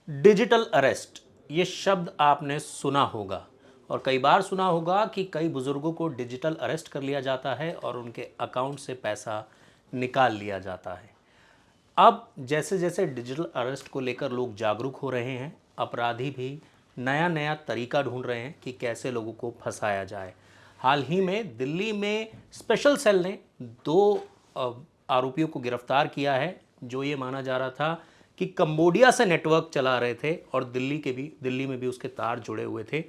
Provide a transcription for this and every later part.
Digital arrest, ये शब्द आपने सुना होगा और कई बार सुना होगा कि कई बुजुर्गों को डिजिटल अरेस्ट कर लिया जाता है और उनके अकाउंट से पैसा निकाल लिया जाता है। अब जैसे जैसे डिजिटल अरेस्ट को लेकर लोग जागरूक हो रहे हैं, अपराधी भी नया नया तरीका ढूंढ रहे हैं कि कैसे लोगों को फंसाया जाए। हाल ही में दिल्ली में स्पेशल सेल ने दो आरोपियों को गिरफ्तार किया है, जो ये माना जा रहा था कि कंबोडिया से नेटवर्क चला रहे थे और दिल्ली में भी उसके तार जुड़े हुए थे।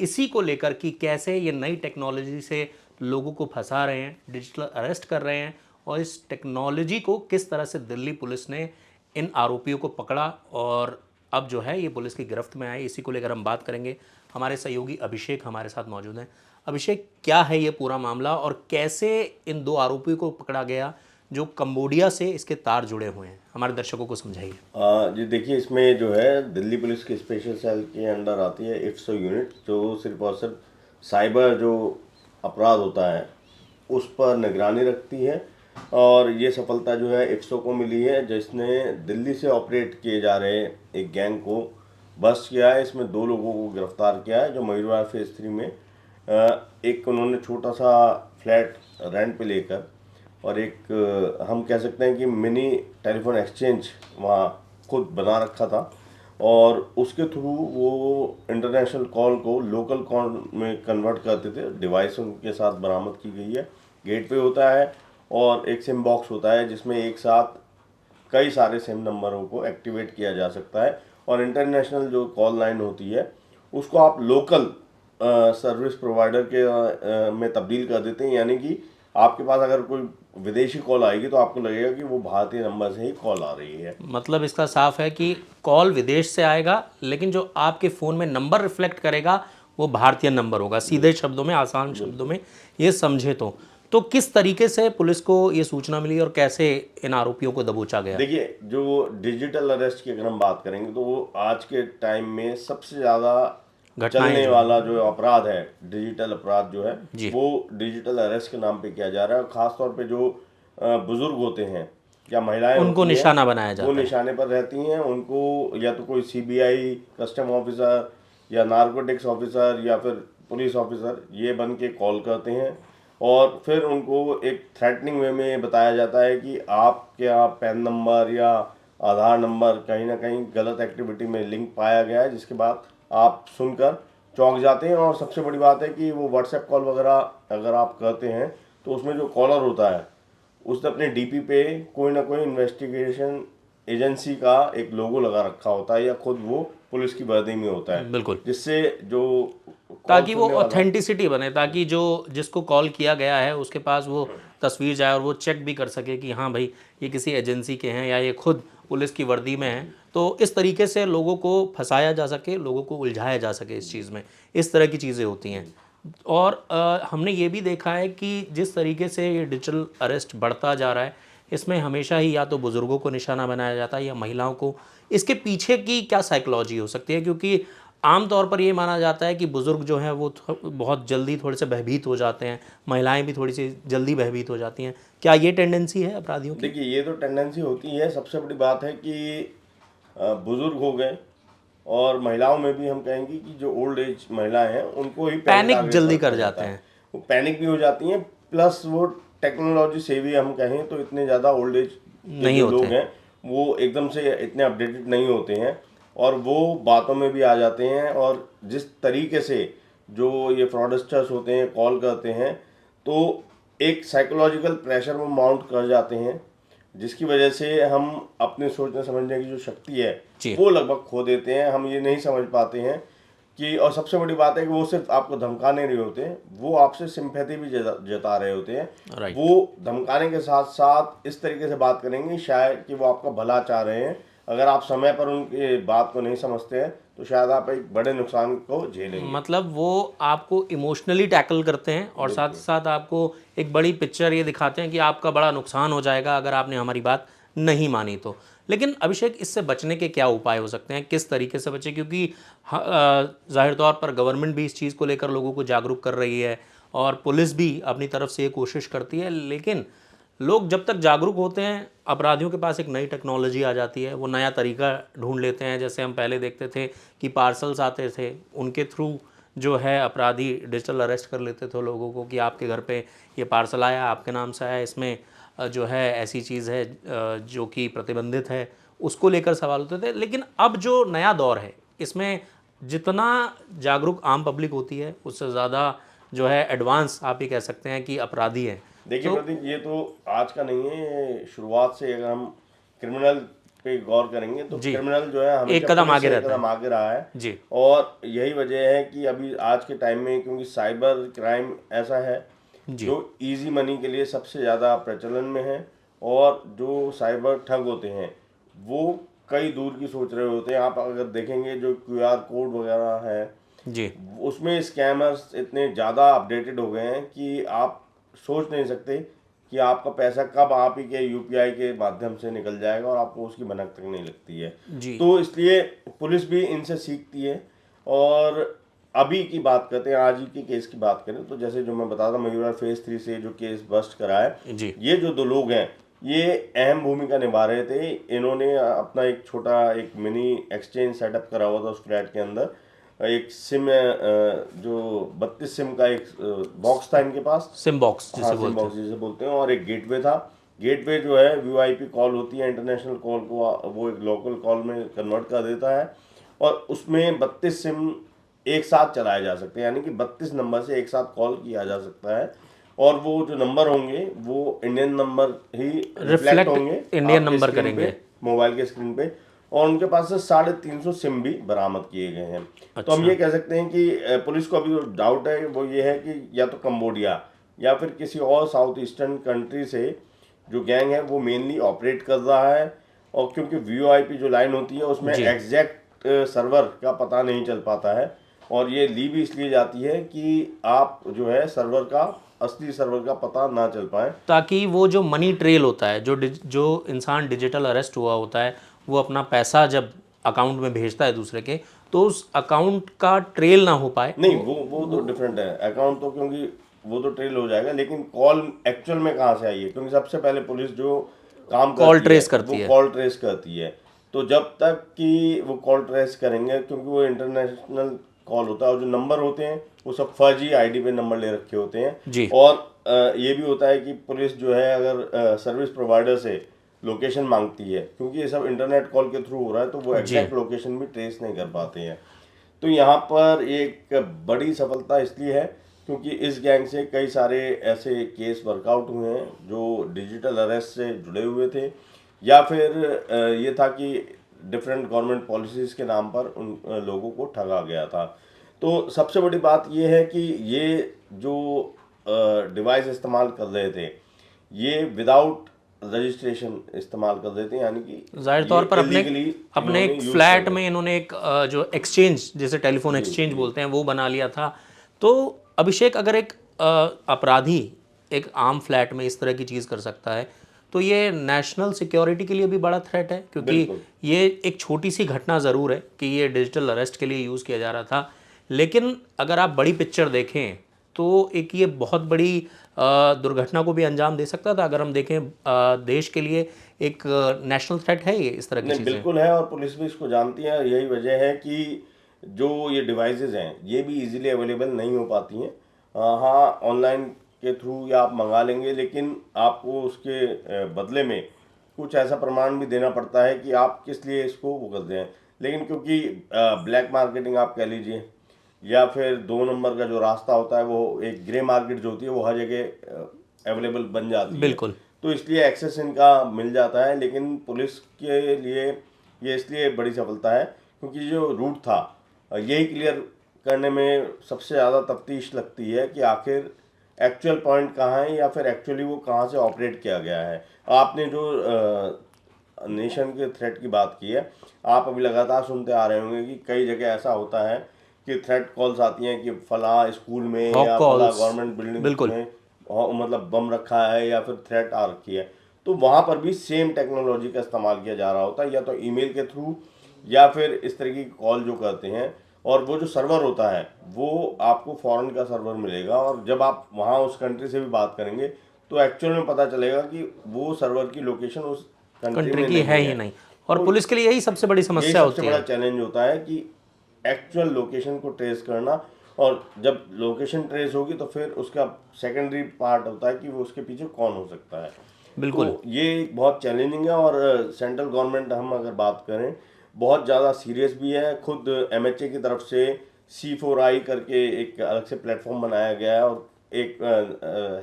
इसी को लेकर कि कैसे ये नई टेक्नोलॉजी से लोगों को फंसा रहे हैं, डिजिटल अरेस्ट कर रहे हैं और इस टेक्नोलॉजी को किस तरह से दिल्ली पुलिस ने इन आरोपियों को पकड़ा और अब जो है ये पुलिस की गिरफ्त में आए, इसी को लेकर हम बात करेंगे। हमारे सहयोगी अभिषेक हमारे साथ मौजूद हैं। अभिषेक, क्या है ये पूरा मामला और कैसे इन दो आरोपियों को पकड़ा गया जो कंबोडिया से इसके तार जुड़े हुए हैं, हमारे दर्शकों को समझाइए। जी देखिए, इसमें जो है दिल्ली पुलिस के स्पेशल सेल के अंडर आती है इफ्सो यूनिट, जो सिर्फ और सिर्फ साइबर जो अपराध होता है उस पर निगरानी रखती है। और ये सफलता जो है इफ्सो को मिली है, जिसने दिल्ली से ऑपरेट किए जा रहे एक गैंग को बस्ट किया है। इसमें 2 लोगों को गिरफ्तार किया है, जो मयूरवार फेज 3 में एक उन्होंने छोटा सा फ्लैट रेंट पे लेकर और एक हम कह सकते हैं कि मिनी टेलीफोन एक्सचेंज वहाँ खुद बना रखा था और उसके थ्रू वो इंटरनेशनल कॉल को लोकल कॉल में कन्वर्ट करते थे। डिवाइस उनके साथ बरामद की गई है। गेटवे होता है और एक सिम बॉक्स होता है, जिसमें एक साथ कई सारे सिम नंबरों को एक्टिवेट किया जा सकता है। और इंटरनेशनल जो कॉल लाइन होती है उसको आप लोकल सर्विस प्रोवाइडर के में तब्दील कर देते हैं। यानी कि आपके पास अगर कोई विदेशी कॉल आएगी तो आपको लगेगा कि वो भारतीय नंबर से ही कॉल आ रही है। मतलब इसका साफ है कि कॉल विदेश से आएगा, लेकिन जो आपके फ़ोन में नंबर रिफ्लेक्ट करेगा वो भारतीय नंबर होगा। सीधे शब्दों में, आसान शब्दों में ये समझे तो किस तरीके से पुलिस को ये सूचना मिली और कैसे इन आरोपियों को दबोचा गया? देखिए, जो डिजिटल अरेस्ट की अगर हम बात करेंगे तो वो आज के टाइम में सबसे ज़्यादा घटनाएं चलने जो वाला जो अपराध है, डिजिटल अपराध जो है जी, वो डिजिटल अरेस्ट के नाम पे किया जा रहा है। और ख़ास तौर पे जो बुजुर्ग होते हैं या महिलाएं उनको होती हैं, निशाना बनाया वो जाता है। निशाने पर रहती हैं। उनको या तो कोई सीबीआई कस्टम ऑफिसर या नार्कोटिक्स ऑफिसर या फिर पुलिस ऑफिसर ये बन के कॉल करते हैं और फिर उनको एक थ्रेटनिंग वे में बताया जाता है कि आपका पैन नंबर या आधार नंबर कहीं ना कहीं गलत एक्टिविटी में लिंक पाया गया है, जिसके बाद आप सुनकर चौंक जाते हैं। और सबसे बड़ी बात है कि वो व्हाट्सएप कॉल वगैरह अगर आप करते हैं तो उसमें जो कॉलर होता है उसने अपने डीपी पे कोई ना कोई इन्वेस्टिगेशन एजेंसी का एक लोगो लगा रखा होता है या खुद वो पुलिस की वर्दी में होता है, बिल्कुल, जिससे जो कॉल ताकि वो सुनने वाला ऑथेंटिसिटी बने, ताकि जो जिसको कॉल किया गया है उसके पास वो तस्वीर जाए और वो चेक भी कर सके कि हाँ भाई ये किसी एजेंसी के हैं या ये खुद पुलिस की वर्दी में हैं। तो इस तरीके से लोगों को फंसाया जा सके, लोगों को उलझाया जा सके इस चीज़ में, इस तरह की चीज़ें होती हैं। और हमने ये भी देखा है कि जिस तरीके से ये डिजिटल अरेस्ट बढ़ता जा रहा है, इसमें हमेशा ही या तो बुज़ुर्गों को निशाना बनाया जाता है या महिलाओं को। इसके पीछे की क्या साइकोलॉजी हो सकती है? क्योंकि आम तौर पर ये माना जाता है कि बुज़ुर्ग जो हैं वो बहुत जल्दी थोड़े से भयभीत हो जाते हैं, महिलाएं भी थोड़ी सी जल्दी भयभीत हो जाती हैं। क्या ये टेंडेंसी है अपराधियों की? देखिए, ये तो टेंडेंसी होती है। सबसे बड़ी बात है कि बुजुर्ग हो गए और महिलाओं में भी हम कहेंगे कि जो ओल्ड एज महिलाएं हैं उनको ही पहले पैनिक टारगेट जल्दी रखा कर जाता जाते है। हैं। वो पैनिक भी हो जाती हैं, प्लस वो टेक्नोलॉजी से भी हम कहें तो इतने ज़्यादा ओल्ड एज के नहीं जो होते लोग हैं। हैं वो एकदम से इतने अपडेटेड नहीं होते हैं और वो बातों में भी आ जाते हैं। और जिस तरीके से जो ये फ्रॉडस्टर्स होते हैं कॉल करते हैं तो एक साइकोलॉजिकल प्रेशर वो माउंट कर जाते हैं, जिसकी वजह से हम अपने सोचने समझने की जो शक्ति है जी, वो लगभग खो देते हैं। हम ये नहीं समझ पाते हैं कि, और सबसे बड़ी बात है कि वो सिर्फ आपको धमकाने नहीं होते, वो आपसे सिंपैथी भी जता रहे होते हैं। राइट। वो धमकाने के साथ साथ इस तरीके से बात करेंगे शायद कि वो आपका भला चाह रहे हैं। अगर आप समय पर उनकी बात को नहीं समझते हैं तो शायद आप एक बड़े नुकसान को झेलेंगे। मतलब वो आपको इमोशनली टैकल करते हैं और साथ ही साथ आपको एक बड़ी पिक्चर ये दिखाते हैं कि आपका बड़ा नुकसान हो जाएगा अगर आपने हमारी बात नहीं मानी तो। लेकिन अभिषेक, इससे बचने के क्या उपाय हो सकते हैं, किस तरीके से बचें? क्योंकि जाहिर तौर पर गवर्नमेंट भी इस चीज़ को लेकर लोगों को जागरूक कर रही है और पुलिस भी अपनी तरफ से ये कोशिश करती है, लेकिन लोग जब तक जागरूक होते हैं, अपराधियों के पास एक नई टेक्नोलॉजी आ जाती है, वो नया तरीका ढूंढ लेते हैं। जैसे हम पहले देखते थे कि पार्सल्स आते थे, उनके थ्रू जो है अपराधी डिजिटल अरेस्ट कर लेते थे लोगों को कि आपके घर पे ये पार्सल आया, आपके नाम से आया, इसमें जो है ऐसी चीज़ है जो कि प्रतिबंधित है, उसको लेकर सवाल होते थे। लेकिन अब जो नया दौर है, इसमें जितना जागरूक आम पब्लिक होती है, उससे ज़्यादा जो है एडवांस आप ये कह सकते हैं कि अपराधी है। देखिए तो प्रदीप, ये तो आज का नहीं है, ये शुरुआत से अगर हम क्रिमिनल पे गौर करेंगे तो जी, क्रिमिनल जो है हमेशा एक कदम पुलिस आगे से एक रहता कदम है। आगे रहा है। जी, और यही वजह है कि अभी आज के टाइम में, क्योंकि साइबर क्राइम ऐसा है जी, जो इजी मनी के लिए सबसे ज़्यादा प्रचलन में है। और जो साइबर ठग होते हैं वो कई दूर की सोच रहे होते हैं। आप अगर देखेंगे जो क्यूआर कोड वगैरह है, जी, उसमें स्कैमर्स इतने ज़्यादा अपडेटेड हो गए हैं कि आप सोच नहीं सकते कि आपका पैसा कब आप ही के यूपीआई के माध्यम से निकल जाएगा और आपको उसकी भनक तक नहीं लगती है। जी, तो इसलिए पुलिस भी इनसे सीखती है। और अभी की बात करते हैं, आज ही के केस की बात करें तो जैसे जो मैं बता रहा मयूरा फेज 3 से जो केस बस्ट करा है, जी, ये जो दो लोग हैं ये अहम भूमिका निभा रहे थे। इन्होंने अपना एक छोटा एक मिनी एक्सचेंज सेटअप करा हुआ था उस फ्लैट के अंदर। एक सिम जो 32 सिम का एक बॉक्स था इनके पास। सिम बॉक्स हाँ, जिसे सिम बोलते बॉक्स हैं। जिसे बोलते हैं। और एक गेटवे था। गेटवे जो है वीओआईपी कॉल होती है, इंटरनेशनल कॉल को वो एक लोकल कॉल में कन्वर्ट कर देता है। और उसमें 32 सिम एक साथ चलाए जा सकते हैं, यानी कि 32 नंबर से एक साथ कॉल किया जा सकता है। और वो जो नंबर होंगे वो इंडियन नंबर ही रिफ्लेक्ट रिफ्लेक्ट होंगे इंडियन आपके नंबर स्क्रीन पे, करेंगे। मोबाइल के स्क्रीन पे। और उनके पास से 350 सिम भी बरामद किए गए हैं। तो हम अच्छा, ये कह सकते हैं कि पुलिस को अभी जो डाउट है वो ये है कि या तो कंबोडिया या फिर किसी और साउथ ईस्टर्न कंट्री से जो गैंग है वो मेनली ऑपरेट कर रहा है। और क्योंकि वीओआईपी जो लाइन होती है उसमें जी, एग्जैक्ट सर्वर का पता नहीं चल पाता है। और ये ली भी इसलिए जाती है कि आप जो है सर्वर का, असली सर्वर का पता ना चल पाए। ताकि वो जो मनी ट्रेल होता है, जो इंसान डिजिटल अरेस्ट हुआ होता है, वो अपना पैसा जब अकाउंट में भेजता है दूसरे के, तो उस अकाउंट का ट्रेल ना हो पाए। नहीं, वो तो डिफरेंट है। अकाउंट तो क्योंकि वो तो ट्रेल हो जाएगा, लेकिन कॉल एक्चुअल में कहाँ से आई है, क्योंकि सबसे पहले पुलिस जो काम कॉल करती है ट्रेस वो करती है। कॉल ट्रेस करती है। तो जब तक कि वो कॉल ट्रेस करेंगे, क्योंकि वो इंटरनेशनल कॉल होता है और जो नंबर होते हैं वो सब फर्जी आईडी पे नंबर ले रखे होते हैं। जी, और ये भी होता है कि पुलिस जो है अगर सर्विस प्रोवाइडर से लोकेशन मांगती है, क्योंकि ये सब इंटरनेट कॉल के थ्रू हो रहा है, तो वो जी, एग्जैक्ट लोकेशन भी ट्रेस नहीं कर पाते हैं। तो यहाँ पर एक बड़ी सफलता इसलिए है क्योंकि इस गैंग से कई सारे ऐसे केस वर्कआउट हुए हैं जो डिजिटल अरेस्ट से जुड़े हुए थे, या फिर ये था कि डिफरेंट गवर्नमेंट पॉलिसीज़ के नाम पर उन लोगों को ठगा गया था। तो सबसे बड़ी बात ये है कि ये जो डिवाइस इस्तेमाल कर रहे थे ये विदाउट रजिस्ट्रेशन इस्तेमाल कर रहे थे, यानी कि जाहिर ये तौर पर अपने इलीगली अपने इन्होंने एक यूज़ कर फ्लैट रहे में थे। इन्होंने एक जो एक्सचेंज, जैसे टेलीफोन जी एक्सचेंज जी। बोलते हैं, वो बना लिया था। तो अभिषेक, अगर एक अपराधी एक आम फ्लैट में इस तरह की चीज़ कर सकता है, तो ये नेशनल सिक्योरिटी के लिए भी बड़ा थ्रेट है, क्योंकि बिल्कुल। ये एक छोटी सी घटना ज़रूर है कि ये डिजिटल अरेस्ट के लिए यूज़ किया जा रहा था, लेकिन अगर आप बड़ी पिक्चर देखें तो एक ये बहुत बड़ी दुर्घटना को भी अंजाम दे सकता था। अगर हम देखें देश के लिए एक नेशनल थ्रेट है ये, इस तरह की नहीं, चीज़ें। बिल्कुल है और पुलिस भी इसको जानती है। यही वजह है कि जो ये डिवाइसेस हैं ये भी इजीली अवेलेबल नहीं हो पाती हैं। हाँ, ऑनलाइन के थ्रू या आप मंगा लेंगे, लेकिन आपको उसके बदले में कुछ ऐसा प्रमाण भी देना पड़ता है कि आप किस लिए इसको वो करते हैं। लेकिन क्योंकि ब्लैक मार्केटिंग आप कह लीजिए, या फिर 2 नंबर का जो रास्ता होता है, वो एक ग्रे मार्केट जो होती है वो हर जगह अवेलेबल बन जाती है। बिल्कुल, तो इसलिए एक्सेस इनका मिल जाता है। लेकिन पुलिस के लिए ये इसलिए बड़ी सफलता है क्योंकि जो रूट था यही क्लियर करने में सबसे ज़्यादा तफ्तीश लगती है कि आखिर एक्चुअल पॉइंट कहाँ है या फिर एक्चुअली वो कहाँ से ऑपरेट किया गया है। आपने जो नेशन के थ्रेट की बात की है, आप अभी लगातार सुनते आ रहे होंगे कि कई जगह ऐसा होता है कि थ्रेट कॉल्स आती हैं कि फला स्कूल में हॉक या फला कॉल्स, गवर्नमेंट बिल्डिंग बिल्कुल, में मतलब बम रखा है या फिर थ्रेट आ रखी है। तो वहाँ पर भी सेम टेक्नोलॉजी का इस्तेमाल किया जा रहा होता है, या तो ईमेल के थ्रू या फिर इस तरह की कॉल जो करते हैं। और वो जो सर्वर होता है वो आपको फॉरेन का सर्वर मिलेगा, और जब आप वहाँ उस कंट्री से भी बात करेंगे तो एक्चुअल में पता चलेगा कि वो सर्वर की लोकेशन उस कंट्री कंट्री में की नहीं है ही नहीं, और पुलिस के लिए यही सबसे बड़ी यही समस्या सबसे होती बड़ा है। चैलेंज होता है कि एक्चुअल लोकेशन को ट्रेस करना, और जब लोकेशन ट्रेस होगी तो फिर उसका सेकेंडरी पार्ट होता है कि वो उसके पीछे कौन हो सकता है। बिल्कुल। तो ये एक बहुत चैलेंजिंग है, और सेंट्रल गवर्नमेंट हम अगर बात करें बहुत ज़्यादा सीरियस भी है। खुद एमएचए की तरफ से C4I करके एक अलग से प्लेटफॉर्म बनाया गया है, और एक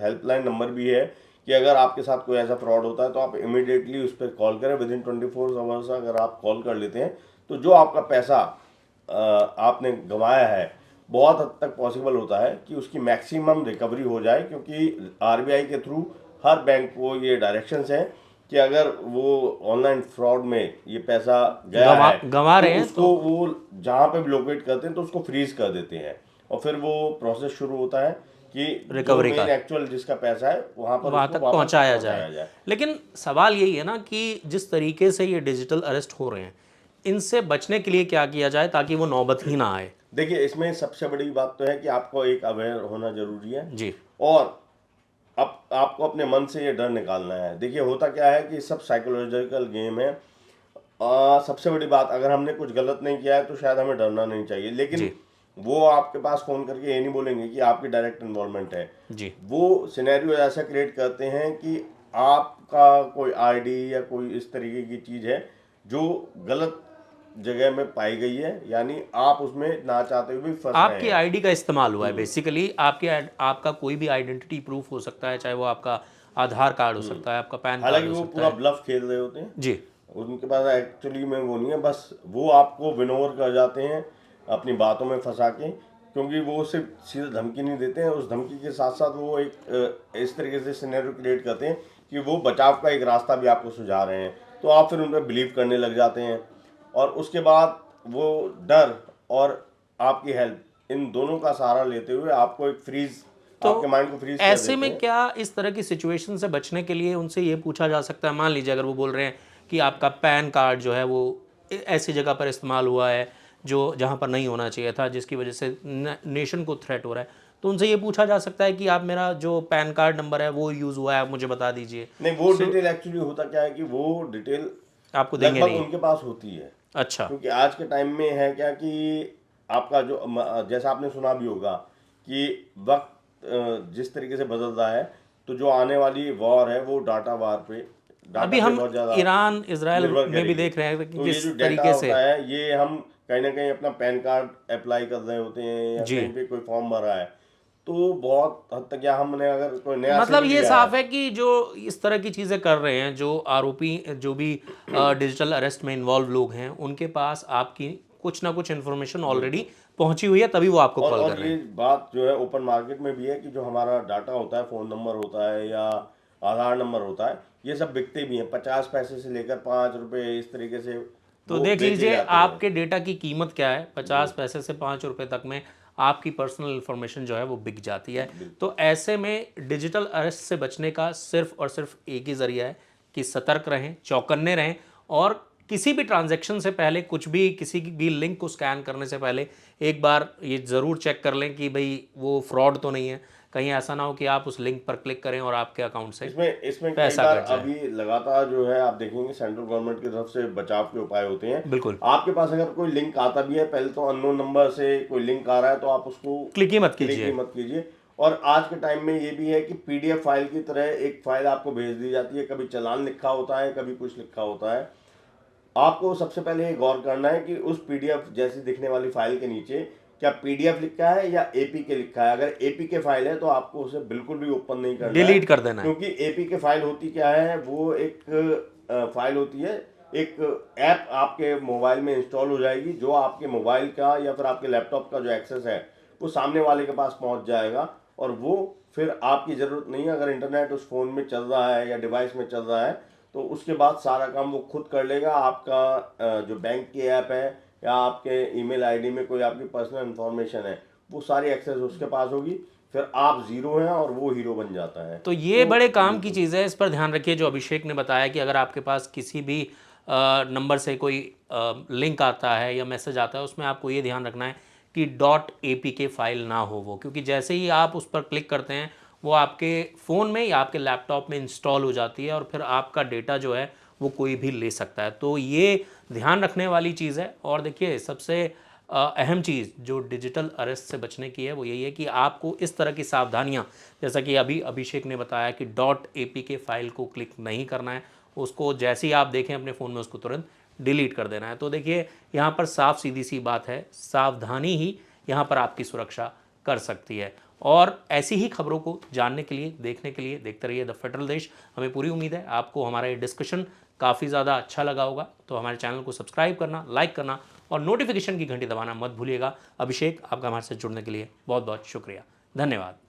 हेल्पलाइन नंबर भी है कि अगर आपके साथ कोई ऐसा फ्रॉड होता है तो आप इमीडिएटली उस पर कॉल करें। विद इन 24 आवर्स अगर आप कॉल कर लेते हैं तो जो आपका पैसा आपने गंवाया है बहुत हद तक पॉसिबल होता है कि उसकी मैक्सिमम रिकवरी हो जाए, क्योंकि आरबीआई के थ्रू हर बैंक को ये डायरेक्शंस हैं कि अगर वो ऑनलाइन फ्रॉड में ये पैसा गया गंवा है गंवा तो रहे हैं उसको तो वो जहाँ पे भी लोकेट करते हैं तो उसको फ्रीज कर देते हैं, और फिर वो प्रोसेस शुरू होता है कि जो रिकवरी मेन का एक्चुअल जिसका पैसा है वहाँ पर वहाँ उसको तक वापस पहुँचाया जाए। पहुँचाया जाए। लेकिन सवाल यही है ना कि जिस तरीके से ये डिजिटल अरेस्ट हो रहे हैं, इनसे बचने के लिए क्या किया जाए ताकि वो नौबत ही ना आए? देखिए, इसमें सबसे बड़ी बात तो है कि आपको एक अवेयर होना जरूरी है, जी। और अब आपको अपने मन से ये डर निकालना है। देखिए, होता क्या है कि सब साइकोलॉजिकल गेम है। सबसे बड़ी बात, अगर हमने कुछ गलत नहीं किया है तो शायद हमें डरना नहीं चाहिए, लेकिन जी। वो आपके पास फोन करके ये नहीं बोलेंगे कि आपकी डायरेक्ट इन्वॉल्वमेंट है। जी। वो सिनेरियो ऐसा क्रिएट करते हैं कि आपका कोई आईडी या कोई इस तरीके की चीज है जो गलत जगह में पाई गई है, यानी आप उसमें ना चाहते हुए भी फंस रहे आपकी हैं। आईडी का इस्तेमाल हुआ है बेसिकली, आपका कोई भी आइडेंटिटी प्रूफ हो सकता है, चाहे वो आपका आधार कार्ड हो सकता है, आपका पैन कार्ड हालांकि हो वो सकता पूरा है। ब्लफ खेल रहे होते हैं, जी। उनके पास एक्चुअली में वो नहीं है, बस वो आपको विनोवर कर जाते हैं अपनी बातों में फंसा के, क्योंकि वो सिर्फ सीधे धमकी नहीं देते हैं, उस धमकी के साथ साथ वो एक इस तरीके से सिनेरियो क्रिएट करते हैं कि वो बचाव का एक रास्ता भी आपको सुझा रहे हैं, तो आप फिर उन पर बिलीव करने लग जाते हैं, और उसके बाद वो डर और आपकी हेल्प इन दोनों का सहारा लेते हुए आपको एक फ्रीज, तो आपके माइंड को फ्रीज कर ऐसे देते में हैं। क्या इस तरह की सिचुएशन से बचने के लिए उनसे ये पूछा जा सकता है, मान लीजिए अगर वो बोल रहे हैं कि आपका पैन कार्ड जो है वो ऐसी जगह पर इस्तेमाल हुआ है जो जहाँ पर नहीं होना चाहिए था, जिसकी वजह से नेशन को थ्रेट हो रहा है, तो उनसे ये पूछा जा सकता है कि आप मेरा जो पैन कार्ड नंबर है वो यूज़ हुआ है, आप मुझे बता दीजिए। नहीं, वो डिटेल एक्चुअली होता क्या है कि वो डिटेल आपको देंगे लगभग नहीं। उनके पास होती है, अच्छा। क्योंकि आज के टाइम में है क्या कि आपका जो जैसा आपने सुना भी होगा कि वक्त जिस तरीके से बदल रहा है, तो जो आने वाली वॉर है वो डाटा वार पे, अभी डाटा पे हम बहुत ज़्यादा ईरान इसराइल निर्भर में भी करेगी। देख रहे हैं कि तो ये किस जो डाटा तरीके से। होता है ये हम कहीं ना कहीं अपना पैन कार्ड अप्लाई कर रहे होते हैं या जी। कहीं पे कोई फॉर्म भरा है, तो बहुत हद तक, या हमने अगर कोई नया मतलब सिम ये लिया साफ है। है कि जो इस तरह की चीज़ें कर रहे हैं, जो आरोपी, जो भी डिजिटल अरेस्ट में इन्वॉल्व लोग हैं, उनके पास आपकी कुछ ना कुछ इन्फॉर्मेशन ऑलरेडी पहुंची हुई है, तभी वो आपको कॉल कर और रहे ये हैं। बात जो है ओपन मार्केट में भी है कि जो हमारा डाटा होता है, फ़ोन नंबर होता है या आधार नंबर होता है, ये सब बिकते भी हैं, 50 पैसे से लेकर 5 रुपए, इस तरीके से तो वो देख बेचे लीजिए जाते हैं। आपके डेटा की कीमत क्या है, 50 पैसे से 5 रुपए तक में आपकी पर्सनल इन्फॉर्मेशन जो है वो बिक जाती है। तो ऐसे में डिजिटल अरेस्ट से बचने का सिर्फ और सिर्फ एक ही ज़रिया है कि सतर्क रहें, चौकन्ने रहें, और किसी भी ट्रांजैक्शन से पहले, कुछ भी किसी भी लिंक को स्कैन करने से पहले एक बार ये ज़रूर चेक कर लें कि भाई वो फ्रॉड तो नहीं है। कहीं ऐसा ना हो कि आप उस लिंक पर क्लिक करें और आपके अकाउंट से इसमें इसमें कई पैसा बार कट जाए। अभी लगातार जो है आप देखेंगे सेंट्रल गवर्नमेंट की तरफ से बचाव के उपाय होते हैं। बिल्कुल। आपके पास अगर कोई लिंक आता भी है, पहले तो अननोन नंबर से कोई लिंक आ रहा है तो आप उसको क्लिक ही मत क्लिक ही कीजिए। मत कीजिए। और आज के टाइम में ये भी है कि पीडीएफ फाइल की तरह एक फाइल आपको भेज दी जाती है, कभी चालान लिखा होता है, कभी कुछ लिखा होता है। आपको सबसे पहले ये गौर करना है कि उस पीडीएफ जैसी दिखने वाली फाइल के नीचे क्या पीडीएफ लिखा है या एपीके लिखा है। अगर एपीके फाइल है तो आपको उसे बिल्कुल भी ओपन नहीं करना है, डिलीट कर देना है। क्योंकि एपीके फाइल होती क्या है, वो एक फाइल होती है, एक ऐप आपके मोबाइल में इंस्टॉल हो जाएगी, जो आपके मोबाइल का या फिर आपके लैपटॉप का जो एक्सेस है वो सामने वाले के पास पहुंच जाएगा, और वो फिर आपकी ज़रूरत नहीं है। अगर इंटरनेट उस फ़ोन में चल रहा है या डिवाइस में चल रहा है तो उसके बाद सारा काम वो खुद कर लेगा। आपका जो बैंक की ऐप है या आपके ईमेल आईडी में कोई आपकी पर्सनल इंफॉर्मेशन है, वो सारी एक्सेस उसके पास होगी, फिर आप ज़ीरो हैं और वो हीरो बन जाता है। तो ये तो बड़े काम की चीज़ है, इस पर ध्यान रखिए। जो अभिषेक ने बताया कि अगर आपके पास किसी भी नंबर से कोई लिंक आता है या मैसेज आता है, उसमें आपको ये ध्यान रखना है कि .apk फाइल ना हो वो, क्योंकि जैसे ही आप उस पर क्लिक करते हैं वो आपके फ़ोन में या आपके लैपटॉप में इंस्टॉल हो जाती है और फिर आपका डेटा जो है वो कोई भी ले सकता है। तो ये ध्यान रखने वाली चीज़ है। और देखिए सबसे अहम चीज़ जो डिजिटल अरेस्ट से बचने की है वो यही है कि आपको इस तरह की सावधानियां, जैसा कि अभी अभिषेक ने बताया कि .apk फाइल को क्लिक नहीं करना है, उसको जैसे ही आप देखें अपने फ़ोन में उसको तुरंत डिलीट कर देना है। तो देखिए यहाँ पर साफ सीधी सी बात है, सावधानी ही यहाँ पर आपकी सुरक्षा कर सकती है। और ऐसी ही खबरों को जानने के लिए, देखने के लिए देखते रहिए द फेडरल देश। हमें पूरी उम्मीद है आपको हमारा ये डिस्कशन काफ़ी ज़्यादा अच्छा लगा होगा। तो हमारे चैनल को सब्सक्राइब करना, लाइक करना और नोटिफिकेशन की घंटी दबाना मत भूलिएगा। अभिषेक, आपका हमारे साथ जुड़ने के लिए बहुत बहुत शुक्रिया। धन्यवाद।